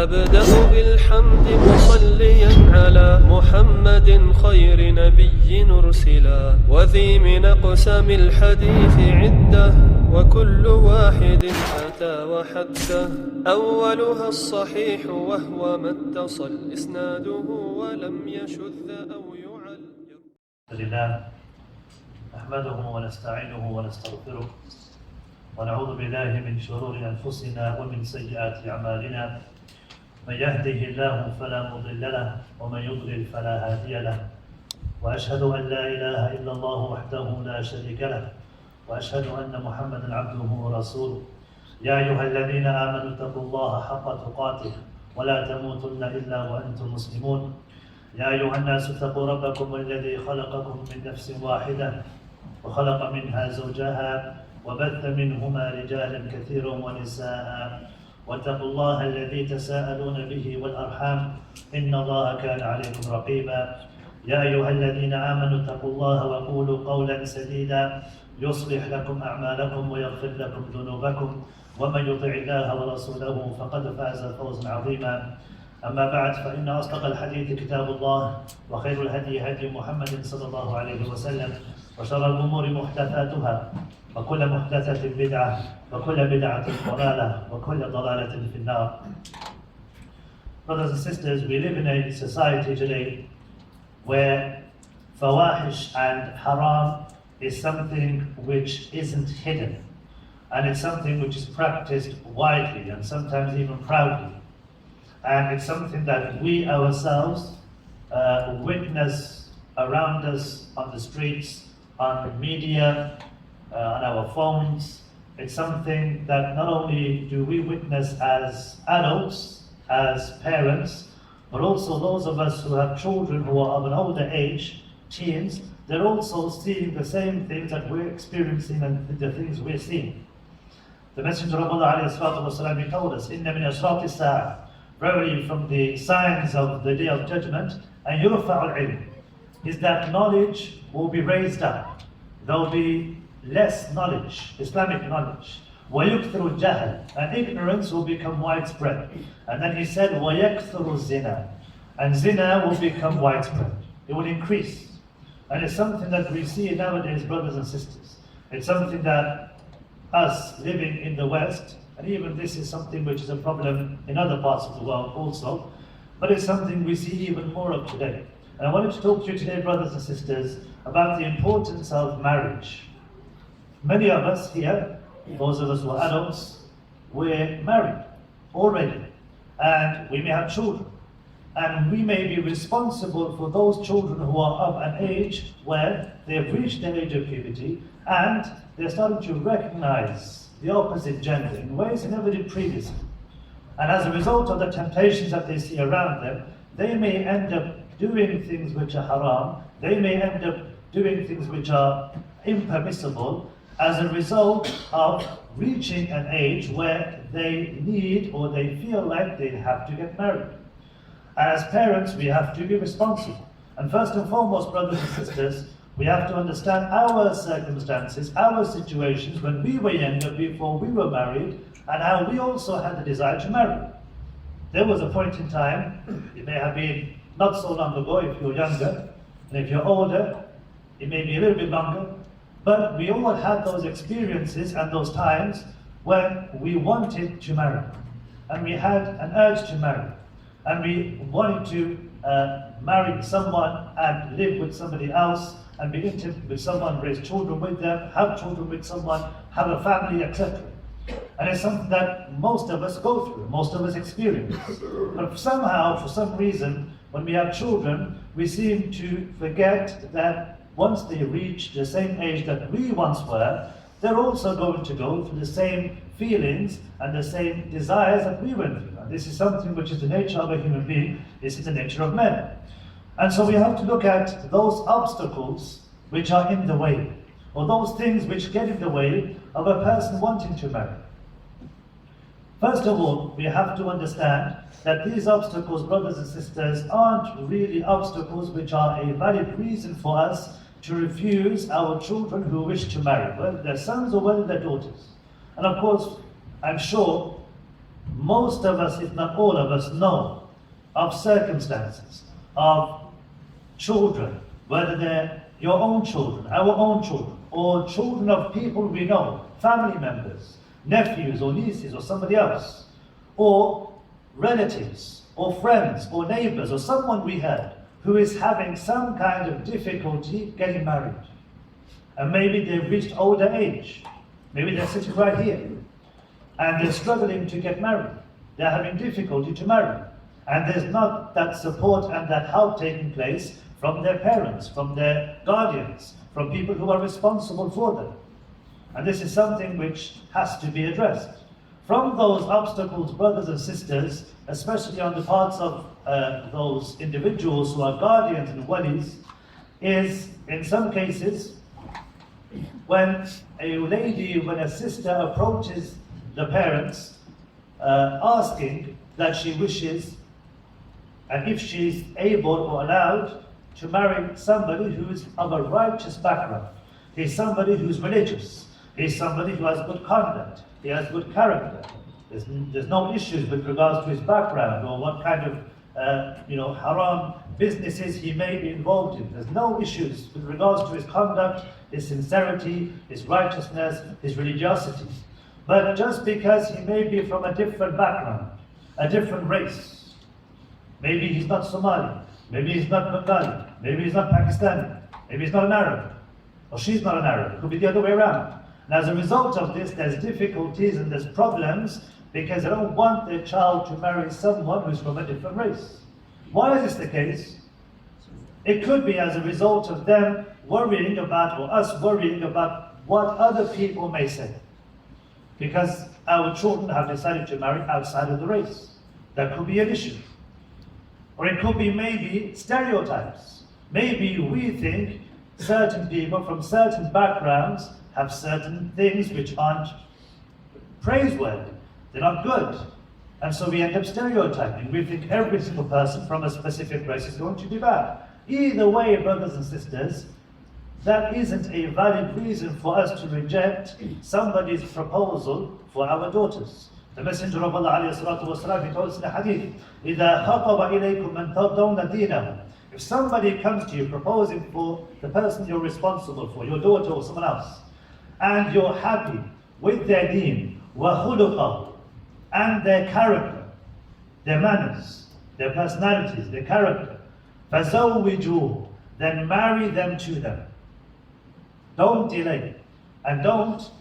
أبدأ بالحمد مصليا على محمد خير نبي أرسلا وذي من أقسام الحديث عدة وكل واحد أتى وحده أولها الصحيح وهو ما اتصل إسناده ولم يشذ أو يعل. لله نحمده ونستعينه ونستغفره ونعوذ بالله من شرور أنفسنا ومن سيئات أعمالنا من يهده الله فلا مضل له ومن يضلل فلا هادي له وأشهد أن لا إله إلا الله وحده لا شريك له وأشهد أن محمدا عبده ورسوله يا أيها الذين آمنوا اتقوا الله حق تقاته ولا تموتن إلا وأنتم مسلمون يا أيها الناس اتقوا ربكم الذي خلقكم من نفس واحدة وخلق منها زوجها وبث منهما رجالا كثيرا ونساء واتقوا الله الذي تساءلون به والأرحام إن الله كان عليكم رقيبا يا أيها الذين آمنوا اتقوا الله وقولوا قولا سديدا يصلح لكم أعمالكم ويغفر لكم ذنوبكم ومن يطع الله ورسوله فقد فاز فوزا عظيما أما بعد فإن أصدق الحديث كتاب الله وخير الهدي هدي محمد صلى الله عليه وسلم وشر الأمور محدثاتها وكل محدثة بدعة وكل بدعة ضلالة وكل ضلالة في النار. Brothers and sisters, we live in a society today where fawahish and haram is something which isn't hidden, and it's something which is practiced widely and sometimes even proudly. And it's something that we ourselves witness around us on the streets, on the media, on our phones. It's something that not only do we witness as adults, as parents, but also those of us who have children who are of an older age, teens, they're also seeing the same things that we're experiencing and the things we're seeing. The Messenger of Allah ﷺ, he told us, إِنَّ مِنْ أَشْرَاطِ السَّاعَةِ, verily from the signs of the Day of Judgment, and يُرْفَعُ الْعِلْمِ, is that knowledge will be raised up. There will be less knowledge, Islamic knowledge. وَيُكْثِرُ الْجَهَلِ, and ignorance will become widespread. And then he said, وَيَكْثُرُ الزِّنَا, and zina will become widespread. It will increase. And it's something that we see nowadays, brothers and sisters. It's something that us living in the West, and even this is something which is a problem in other parts of the world also, but it's something we see even more of today. And I wanted to talk to you today, brothers and sisters, about the importance of marriage. Many of us here, those of us who are adults, we're married already, and we may have children. And we may be responsible for those children who are of an age where they have reached the age of puberty and they're starting to recognize the opposite gender in ways they never did previously. And as a result of the temptations that they see around them, they may end up doing things which are haram, they may end up doing things which are impermissible as a result of reaching an age where they need or they feel like they have to get married. As parents, we have to be responsible. And first and foremost, brothers and sisters, we have to understand our circumstances, our situations when we were younger, before we were married, and how we also had the desire to marry. There was a point in time, it may have been not so long ago if you're younger, and if you're older, it may be a little bit longer, but we all had those experiences and those times when we wanted to marry, and we had an urge to marry. And we wanted to marry someone and live with somebody else and be intimate with someone, raise children with them, have children with someone, have a family, etc. And it's something that most of us go through, most of us experience. But somehow, for some reason, when we have children, we seem to forget that once they reach the same age that we once were, they're also going to go through the same feelings and the same desires that we went through. And this is something which is the nature of a human being, this is the nature of men. And so we have to look at those obstacles which are in the way, or those things which get in the way of a person wanting to marry. First of all, we have to understand that these obstacles, brothers and sisters, aren't really obstacles which are a valid reason for us to refuse our children who wish to marry, whether they're sons or whether they're daughters. And of course, I'm sure most of us, if not all of us, know of circumstances of children, whether they're your own children, our own children, or children of people we know, family members, nephews or nieces or somebody else, or relatives, or friends, or neighbors, or someone we heard who is having some kind of difficulty getting married. And maybe they've reached older age. Maybe they're sitting right here, and they're struggling to get married. They're having difficulty to marry. And there's not that support and that help taking place from their parents, from their guardians, from people who are responsible for them. And this is something which has to be addressed. From those obstacles, brothers and sisters, especially on the parts of those individuals who are guardians and walis, is in some cases when a lady, when a sister approaches the parents asking that she wishes and if she's able or allowed to marry somebody who is of a righteous background. He's somebody who's religious. He's somebody who has good conduct. He has good character. There's no issues with regards to his background or what kind of haram businesses he may be involved in. There's no issues with regards to his conduct, his sincerity, his righteousness, his religiosity. But just because he may be from a different background, a different race, maybe he's not Somali, maybe he's not Bengali, maybe he's not Pakistani, maybe he's not an Arab, or she's not an Arab, it could be the other way around. And as a result of this, there's difficulties and there's problems because they don't want their child to marry someone who's from a different race. Why is this the case? It could be as a result of them worrying about, or us worrying about, what other people may say. Because our children have decided to marry outside of the race. That could be an issue. Or it could be maybe stereotypes. Maybe we think certain people from certain backgrounds have certain things which aren't praiseworthy. They're not good. And so we end up stereotyping. We think every single person from a specific race is going to be bad. Either way, brothers and sisters, that isn't a valid reason for us to reject somebody's proposal for our daughters. The Messenger of Allah ﷺ, he told us in the hadith, إِذَا خَطَبَ إِلَيْكُمْ مَنْ تَرْضَوْنَ دِينَهُ. If somebody comes to you proposing for the person you're responsible for, your daughter or someone else, and you're happy with their deen, وَخُلُقَهُ, and their character, their manners, their personalities, their character, فَزَوِّجُوهُ, then marry them to them. Don't delay, and don't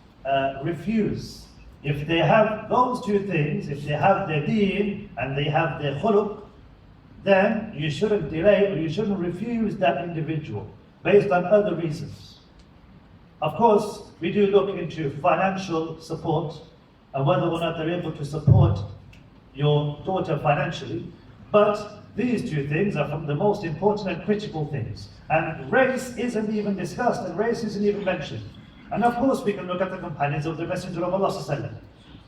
refuse. If they have those two things, if they have their deen and they have their khuluq, then you shouldn't delay or you shouldn't refuse that individual based on other reasons. Of course, we do look into financial support and whether or not they're able to support your daughter financially, but these two things are from the most important and critical things. And race isn't even discussed, and race isn't even mentioned. And of course, we can look at the companions of the Messenger of Allah ﷺ.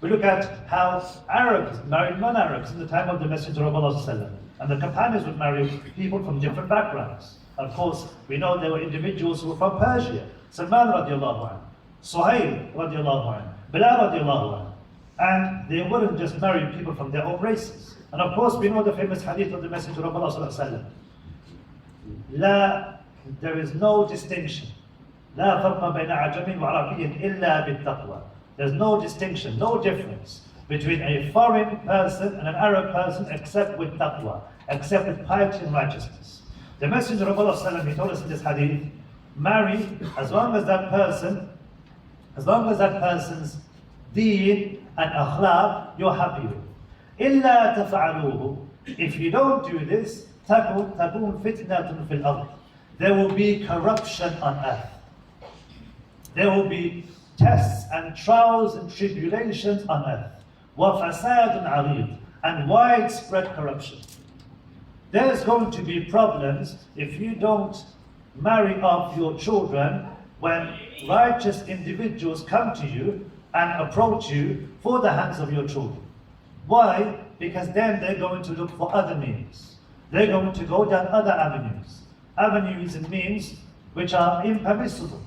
We look at how Arabs married non-Arabs in the time of the Messenger of Allah ﷺ. And the companions would marry people from different backgrounds. Of course, we know there were individuals who were from Persia. Salman radiallahu anhu, Suhail radiallahu anhu, Bilal radiallahu anhu. And they wouldn't just marry people from their own races. And of course, we know the famous hadith of the Messenger of Allah ﷺ. There is no distinction. لا فرق بين عجم وعربي إلا بالتقوى. There's no distinction, no difference between a foreign person and an Arab person except with taqwa, except with piety and righteousness. The Messenger of Allah, he told us in this hadith, marry as long as that person's deen and akhlaq you're happy with. إلا تفعلوه. If you don't do this, تكون فتنة في الأرض. There will be corruption on earth. There will be tests and trials and tribulations on earth. وَفَسَادٌ عَرِيضٌ, and widespread corruption. There's going to be problems if you don't marry off your children when righteous individuals come to you and approach you for the hands of your children. Why? Because then they're going to look for other means. They're going to go down other avenues. Avenues and means which are impermissible.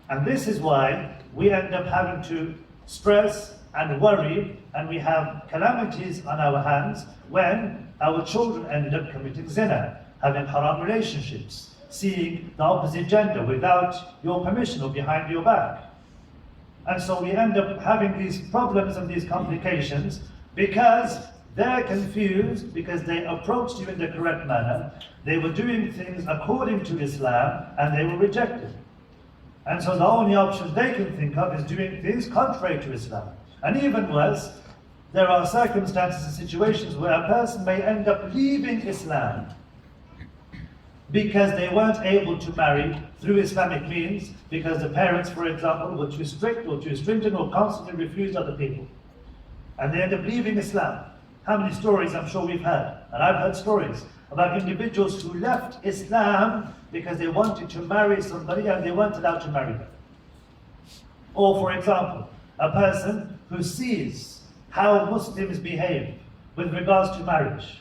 And this is why we end up having to stress and worry, and we have calamities on our hands when our children ended up committing zina, having haram relationships, seeing the opposite gender without your permission or behind your back. And so we end up having these problems and these complications because they're confused, because they approached you in the correct manner, they were doing things according to Islam, and they were rejected. And so the only option they can think of is doing things contrary to Islam. And even worse, there are circumstances and situations where a person may end up leaving Islam because they weren't able to marry through Islamic means, because the parents, for example, were too strict or too stringent or constantly refused other people. And they end up leaving Islam. How many stories I'm sure we've heard, and I've heard stories about individuals who left Islam because they wanted to marry somebody and they weren't allowed to marry them. Or for example, a person who sees how Muslims behave with regards to marriage,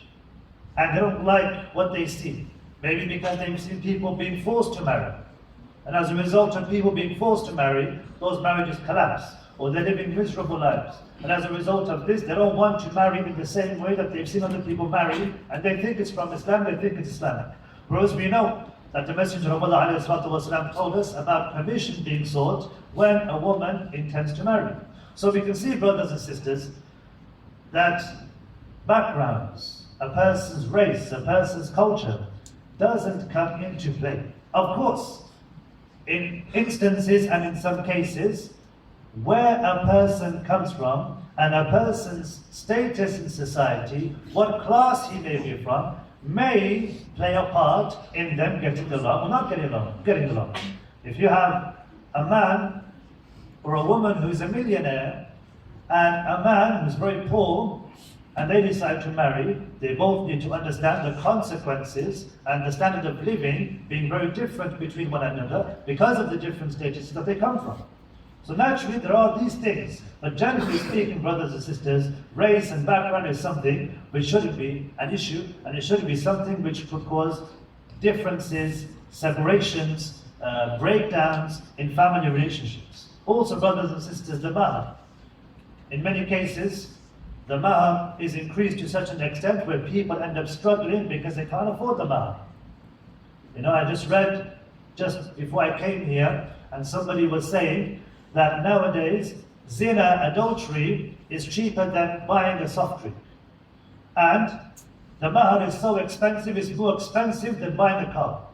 and they don't like what they see. Maybe because they've seen people being forced to marry. And as a result of people being forced to marry, those marriages collapse, or they're living miserable lives. And as a result of this, they don't want to marry in the same way that they've seen other people marry, and they think it's from Islam, they think it's Islamic. Whereas we know that the Messenger of Allah ﷺ told us about permission being sought when a woman intends to marry. So we can see, brothers and sisters, that backgrounds, a person's race, a person's culture, doesn't come into play. Of course, in instances and in some cases, where a person comes from and a person's status in society, what class he may be from, may play a part in them getting along or not getting along. If you have a man or a woman who's a millionaire and a man who's very poor, and they decide to marry, they both need to understand the consequences and the standard of living being very different between one another because of the different statuses that they come from. So naturally there are these things, but generally speaking, brothers and sisters, race and background is something which shouldn't be an issue, and it shouldn't be something which could cause differences, separations, breakdowns in family relationships. Also, brothers and sisters, the mahar. In many cases, the mahar is increased to such an extent where people end up struggling because they can't afford the mahar. You know, I just read just before I came here, and somebody was saying that nowadays zina, adultery, is cheaper than buying a soft drink. And the mahar is so expensive, it's more expensive than buying a car.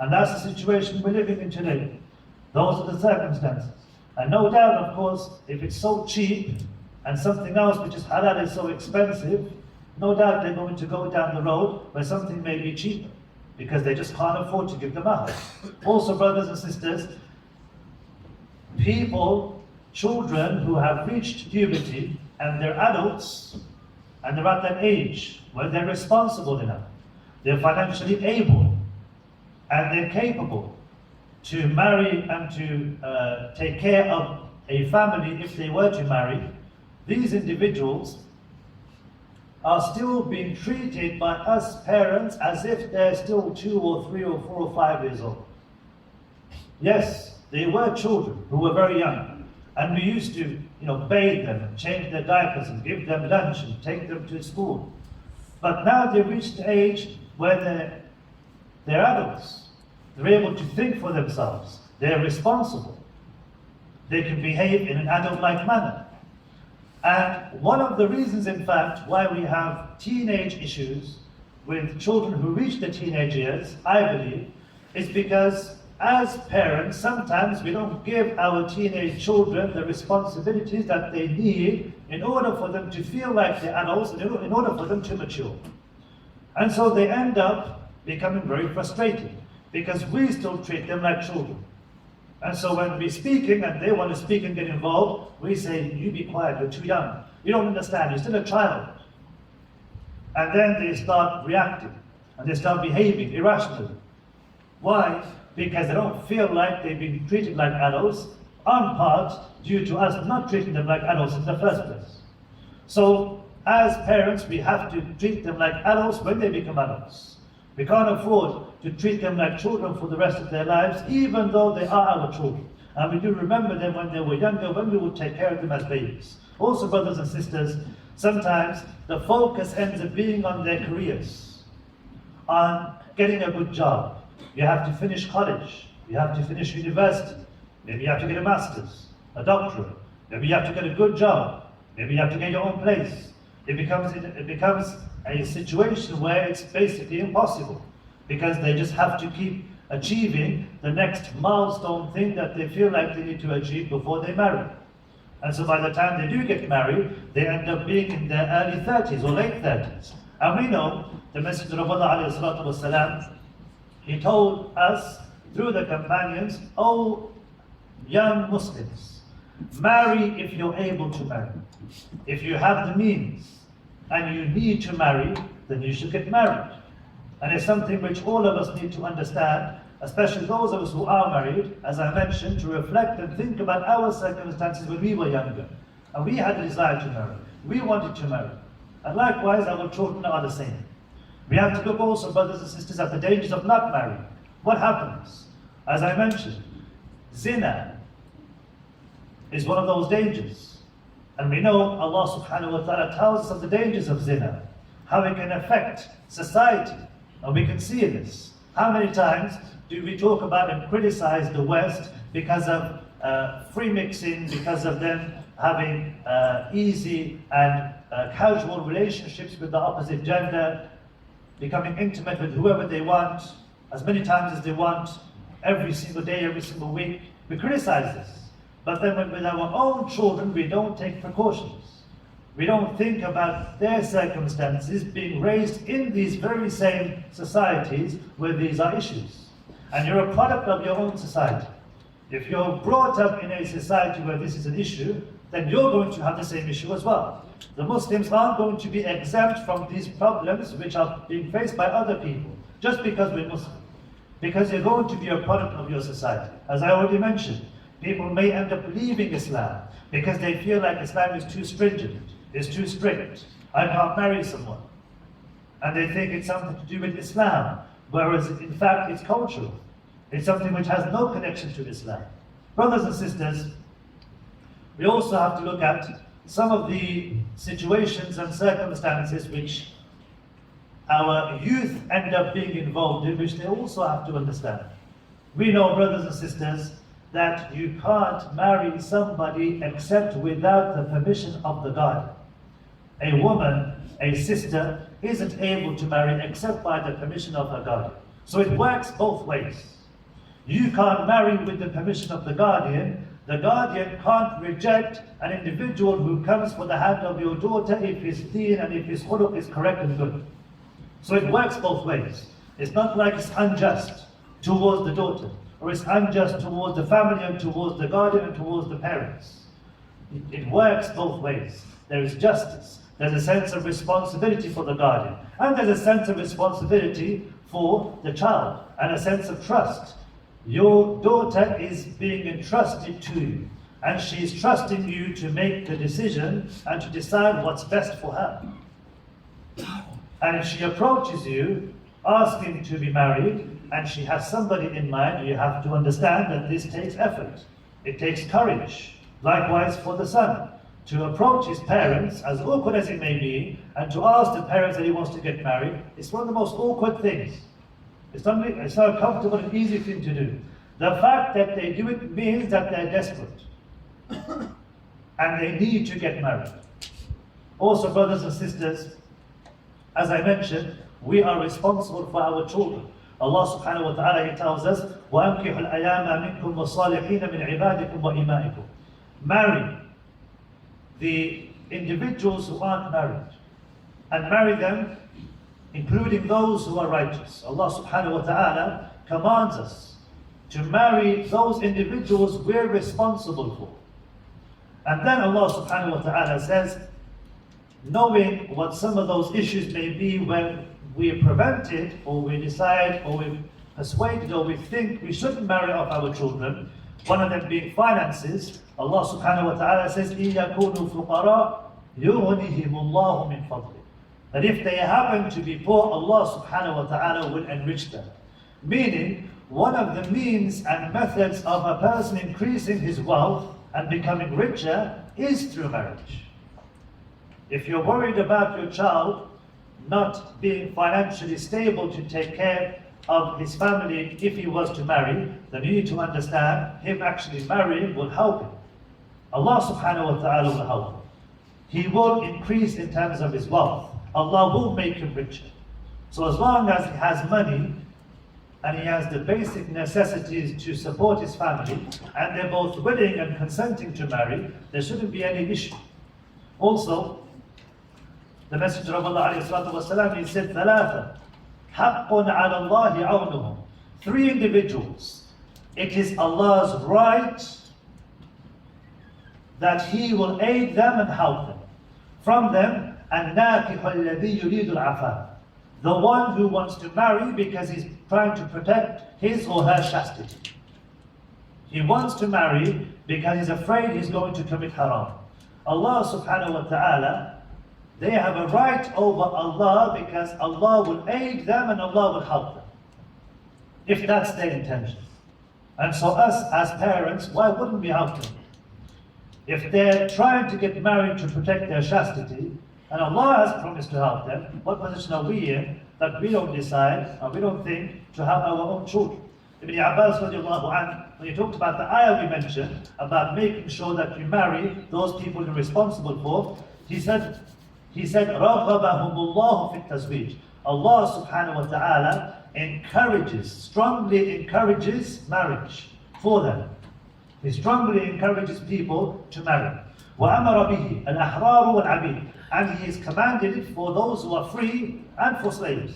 And that's the situation we're living in today. Those are the circumstances. And no doubt, of course, if it's so cheap, and something else which is halal is so expensive, no doubt they're going to go down the road where something may be cheaper, because they just can't afford to give the mahar. Also, brothers and sisters, people, children who have reached puberty and they're adults, and they're at that age where they're responsible enough, they're financially able, and they're capable to marry and to take care of a family if they were to marry, these individuals are still being treated by us parents as if they're still 2 or 3 or 4 or 5 years old. Yes, they were children who were very young, and we used to, bathe them and change their diapers and give them lunch and take them to school. But now they've reached the age where they're adults. They're able to think for themselves. They're responsible. They can behave in an adult-like manner. And one of the reasons, in fact, why we have teenage issues with children who reach the teenage years, I believe, is because as parents, sometimes we don't give our teenage children the responsibilities that they need in order for them to feel like they're adults, in order for them to mature. And so they end up becoming very frustrated because we still treat them like children. And so when we're speaking and they want to speak and get involved, we say, you be quiet, you're too young. You don't understand, you're still a child. And then they start reacting and they start behaving irrationally. Why? Because they don't feel like they've been treated like adults, on part due to us not treating them like adults in the first place. So as parents, we have to treat them like adults when they become adults. We can't afford to treat them like children for the rest of their lives, even though they are our children. And we do remember them when they were younger, when we would take care of them as babies. Also, brothers and sisters, sometimes the focus ends up being on their careers, on getting a good job. You have to finish college, you have to finish university, maybe you have to get a master's, a doctorate, maybe you have to get a good job, maybe you have to get your own place. It becomes a situation where it's basically impossible, because they just have to keep achieving the next milestone thing that they feel like they need to achieve before they marry. And so by the time they do get married, they end up being in their early 30s or late 30s. And we know the Messenger of Allah, he told us through the companions, "O young Muslims, marry if you're able to marry. If you have the means and you need to marry, then you should get married." And it's something which all of us need to understand, especially those of us who are married, as I mentioned, to reflect and think about our circumstances when we were younger. And we had a desire to marry. We wanted to marry. And likewise, our children are the same. We have to look also, brothers and sisters, at the dangers of not marrying. What happens? As I mentioned, zina is one of those dangers. And we know Allah subhanahu wa ta'ala tells us of the dangers of zina, how it can affect society. And we can see this. How many times do we talk about and criticize the West because of free mixing, because of them having easy and casual relationships with the opposite gender, becoming intimate with whoever they want, as many times as they want, every single day, every single week. We criticize this. But then with our own children, we don't take precautions. We don't think about their circumstances being raised in these very same societies where these are issues. And you're a product of your own society. If you're brought up in a society where this is an issue, then you're going to have the same issue as well. The Muslims aren't going to be exempt from these problems which are being faced by other people, just because we're Muslim. Because you're going to be a product of your society. As I already mentioned, people may end up leaving Islam because they feel like Islam is too stringent, is too strict. I can't marry someone. And they think it's something to do with Islam, whereas in fact it's cultural. It's something which has no connection to Islam. Brothers and sisters, we also have to look at some of the situations and circumstances which our youth end up being involved in, which they also have to understand. We know, brothers and sisters, that you can't marry somebody except without the permission of the guardian. A woman, a sister, isn't able to marry except by the permission of her guardian. So it works both ways. You can't marry with the permission of the guardian. The guardian can't reject an individual who comes for the hand of your daughter if his deen and if his khuluq is correct and good. So it works both ways. It's not like it's unjust towards the daughter, or it's unjust towards the family and towards the guardian and towards the parents. It works both ways. There is justice. There's a sense of responsibility for the guardian. And there's a sense of responsibility for the child and a sense of trust. Your daughter is being entrusted to you, and she's trusting you to make the decision and to decide what's best for her. And if she approaches you asking to be married, and she has somebody in mind, you have to understand that this takes effort. It takes courage. Likewise for the son, to approach his parents, as awkward as it may be, and to ask the parents that he wants to get married, it's one of the most awkward things. It's not a comfortable and easy thing to do. The fact that they do it means that they're desperate. And they need to get married. Also, brothers and sisters, as I mentioned, we are responsible for our children. Allah subhanahu wa ta'ala, He tells us, وَأَنْكِحُ الْأَيَامَ مِنْكُمْ وَالصَّالِحِينَ مِنْ عِبَادِكُمْ وَإِمَائِكُمْ. Marry the individuals who aren't married, and marry them including those who are righteous. Allah subhanahu wa ta'ala commands us to marry those individuals we're responsible for. And then Allah subhanahu wa ta'ala says, knowing what some of those issues may be when we are prevented, or we decide, or we're persuaded, or we think we shouldn't marry off our children, one of them being finances, Allah subhanahu wa ta'ala says, إِن يَكُونُوا فُقَرَاء يُغْنِهِمُ اللَّهُ مِنْ فَضْلِهِ. That if they happen to be poor, Allah subhanahu wa ta'ala will enrich them. Meaning, one of the means and methods of a person increasing his wealth and becoming richer is through marriage. If you're worried about your child not being financially stable to take care of his family if he was to marry, then you need to understand him actually marrying will help him. Allah subhanahu wa ta'ala will help him. He will increase in terms of his wealth. Allah will make him richer. So as long as he has money and he has the basic necessities to support his family, and they're both willing and consenting to marry, there shouldn't be any issue. Also, the Messenger of Allah ﷺ, he said, ثلاثة حق على الله عونهم. 3 individuals, it is Allah's right that He will aid them and help them. From them, الناكح الذي يريد العفاف. The one who wants to marry because he's trying to protect his or her chastity. He wants to marry because he's afraid he's going to commit haram. Allah subhanahu wa ta'ala, they have a right over Allah because Allah will aid them and Allah will help them, if that's their intention. And so us as parents, why wouldn't we help them? If they're trying to get married to protect their chastity, and Allah has promised to help them, what position are we in that we don't decide and we don't think to help our own children? Ibn Abbas radiallahu anhu, when he talked about the ayah we mentioned, about making sure that you marry those people you're responsible for, he said, رَغَّبَهُمُ اللَّهُ فِي التَّزْوِيجِ. Allah subhanahu wa ta'ala strongly encourages marriage for them. He strongly encourages people to marry. وَأَمَرَ بِهِ الْأَحْرَارُ وَالْعَبِيدُ. And He has commanded it for those who are free and for slaves.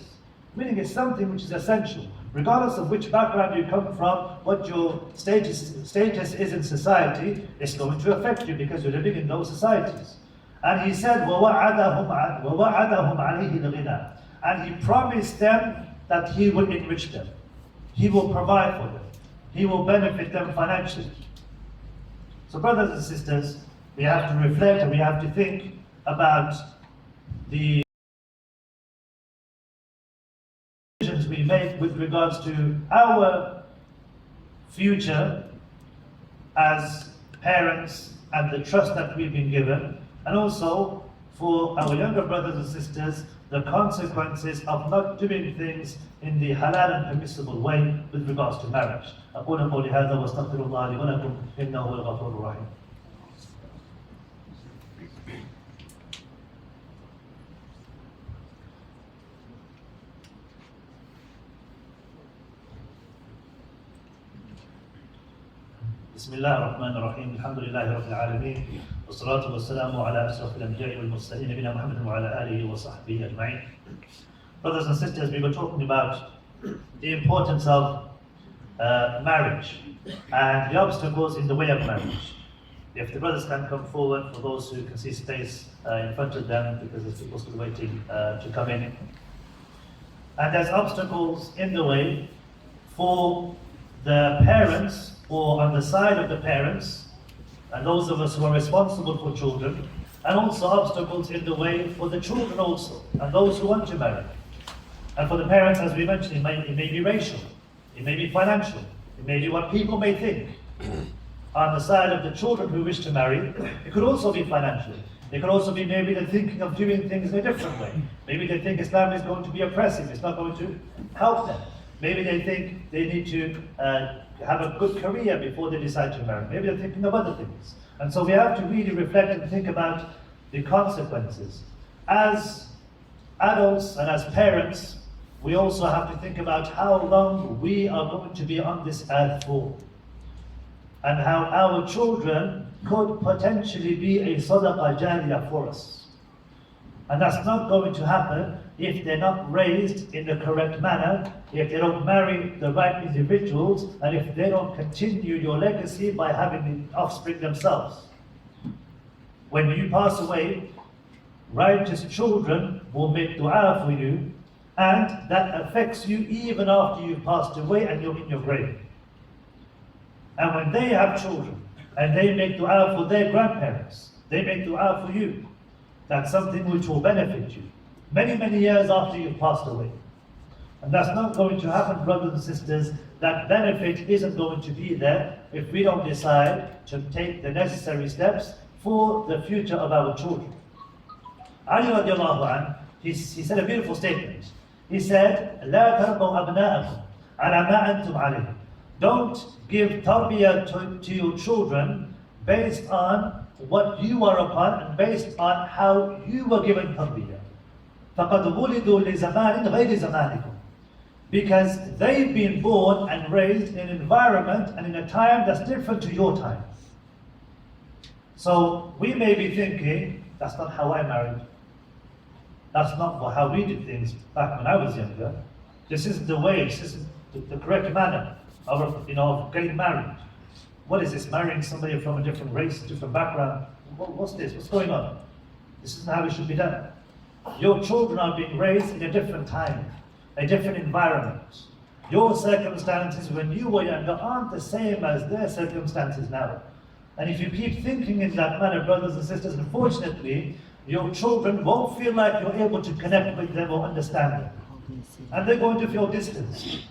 Meaning it's something which is essential. Regardless of which background you come from, what your status is in society, it's going to affect you because you're living in those societies. And He said, وَوَعَدَهُمْ عَلَيْهِ الْغِنَى. And He promised them that He will enrich them. He will provide for them. He will benefit them financially. So brothers and sisters, we have to reflect and we have to think about the decisions we make with regards to our future as parents and the trust that we've been given, and also for our younger brothers and sisters, the consequences of not doing things in the halal and permissible way with regards to marriage. أقول قولي هذا واستغفر الله لي ولكم إنه هو الغفور الرحيم. بسم الله الرحمن الرحيم. الحمد لله رب العالمين والصلاة والسلام على أشرف الأنبياء والمرسلين نبينا محمد وعلى آله وصحبه أجمعين. Brothers and sisters, we were talking about the importance of marriage and the obstacles in the way of marriage. If the brothers can come forward, for those who can see space in front of them, because there's people still waiting to come in. And there's obstacles in the way for the parents, or on the side of the parents, and those of us who are responsible for children, and also obstacles in the way for the children also, and those who want to marry. And for the parents, as we mentioned, it may be racial, it may be financial, it may be what people may think. On the side of the children who wish to marry, it could also be financially. It could also be maybe they're thinking of doing things in a different way. Maybe they think Islam is going to be oppressive, it's not going to help them. Maybe they think they need to have a good career before they decide to marry. Maybe they're thinking of other things. And so we have to really reflect and think about the consequences. As adults and as parents, we also have to think about how long we are going to be on this earth for, and how our children could potentially be a sadaqah jariyah for us. And that's not going to happen if they're not raised in the correct manner, if they don't marry the right individuals, and if they don't continue your legacy by having the offspring themselves. When you pass away, righteous children will make dua for you, and that affects you even after you've passed away and you're in your grave. And when they have children, and they make dua for their grandparents, they make dua for you, that's something which will benefit you many, many years after you've passed away. And that's not going to happen, brothers and sisters. That benefit isn't going to be there if we don't decide to take the necessary steps for the future of our children. Ali radiallahu anhu, he said a beautiful statement. He said, لا تربوا أبناءكم على ما أنتم عليه. Don't give tarbiyah to your children based on what you are upon and based on how you were given tarbiyah. فَقَدْ وُلِدُوا لِزَمَانٍ غَيْرِ زَمَانِكُمْ. Because they've been born and raised in an environment and in a time that's different to your time. So we may be thinking, that's not how I married. That's not how we did things back when I was younger. This isn't the way, this isn't the correct manner of getting married. What is this, marrying somebody from a different race, different background? What's this? What's going on? This isn't how it should be done. Your children are being raised in a different time, a different environment. Your circumstances when you were younger aren't the same as their circumstances now. And if you keep thinking in that manner, brothers and sisters, unfortunately, your children won't feel like you're able to connect with them or understand them. And they're going to feel distance.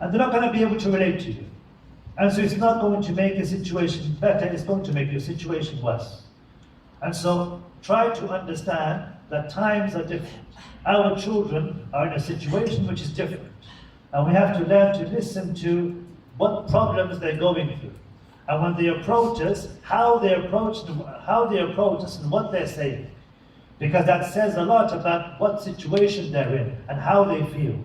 And they're not going to be able to relate to you. And so it's not going to make the situation better, it's going to make your situation worse. And so try to understand that times are different. Our children are in a situation which is different. And we have to learn to listen to what problems they're going through. And when they approach us, how they approach us and what they're saying. Because that says a lot about what situation they're in and how they feel.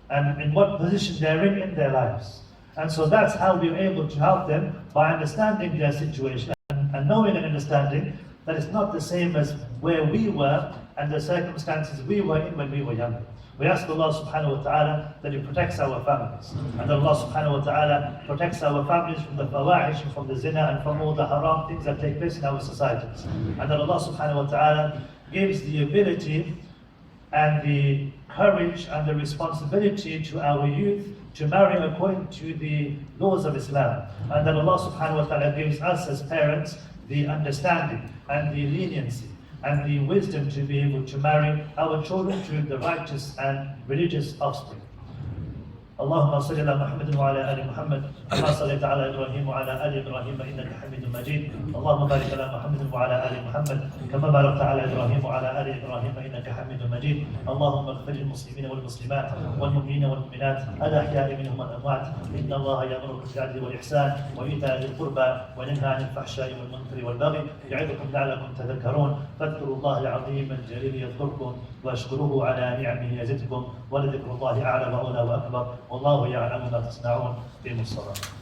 And in what position they're in their lives. And so that's how we're able to help them, by understanding their situation and knowing and understanding that it's not the same as where we were and the circumstances we were in when we were younger. We ask Allah subhanahu wa ta'ala that He protects our families. And Allah subhanahu wa ta'ala protects our families from the fawahish, from the zina, and from all the haram things that take place in our societies. And that Allah subhanahu wa ta'ala gives the ability and the courage and the responsibility to our youth to marry according to the laws of Islam. And that Allah subhanahu wa ta'ala gives us as parents the understanding and the leniency and the wisdom to be able to marry our children to the righteous and religious offspring. اللهم صل على محمد وعلى ال محمد كما صليت على ابراهيم وعلى ال ابراهيم انك حميد مجيد. اللهم بارك على محمد وعلى ال محمد كما باركت على ابراهيم وعلى ال ابراهيم انك حميد مجيد. اللهم اغفر للمسلمين والمسلمات والمؤمنين والمؤمنات الاحياء منهم والاموات. ان الله يامر بالعدل والاحسان وايتاء ذي القربى وينهى عن الفحشاء والمنكر والبغي يعظكم لعلكم تذكرون. فاذكروا الله العظيم الجليل يذكركم واشكروه على نعمه يزدكم ولذكر الله اعلى واولى واكبر. والله يعلم ما تصنعون. قيموا الصلاة.